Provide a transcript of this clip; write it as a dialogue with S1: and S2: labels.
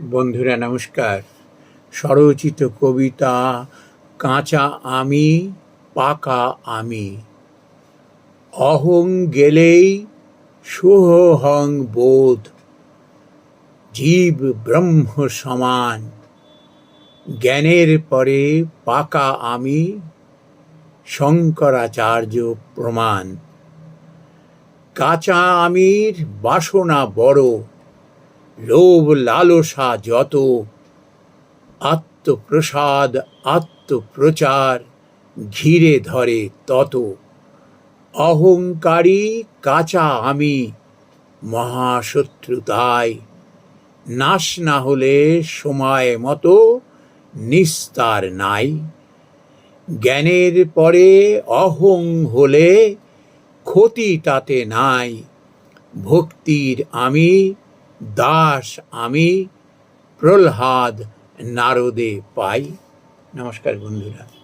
S1: বন্ধুরা নমস্কার। স্বরচিত কবিতা কাঁচা আমি পাকা আমি। অহং গেলেই সোহং বোধ, জীব ব্রহ্ম সমান। জ্ঞানের পরে পাকা আমি, শঙ্করাচার্য প্রমাণ। কাঁচা আমির বাসনা বড়, লোভ লালসা যত। আত্মপ্রসাদ আত্মপ্রচার ঘিরে ধরে তত। অহংকারী কাঁচা আমি, মহাশত্রু তাই। নাশ না হলে সময় মতো নিস্তার নাই। জ্ঞানের পরে অহং হলে ক্ষতি তাতে নাই। ভক্তির আমি, দাস আমি, প্রহ্লাদ নারদে পাই। নমস্কার বন্ধুরা।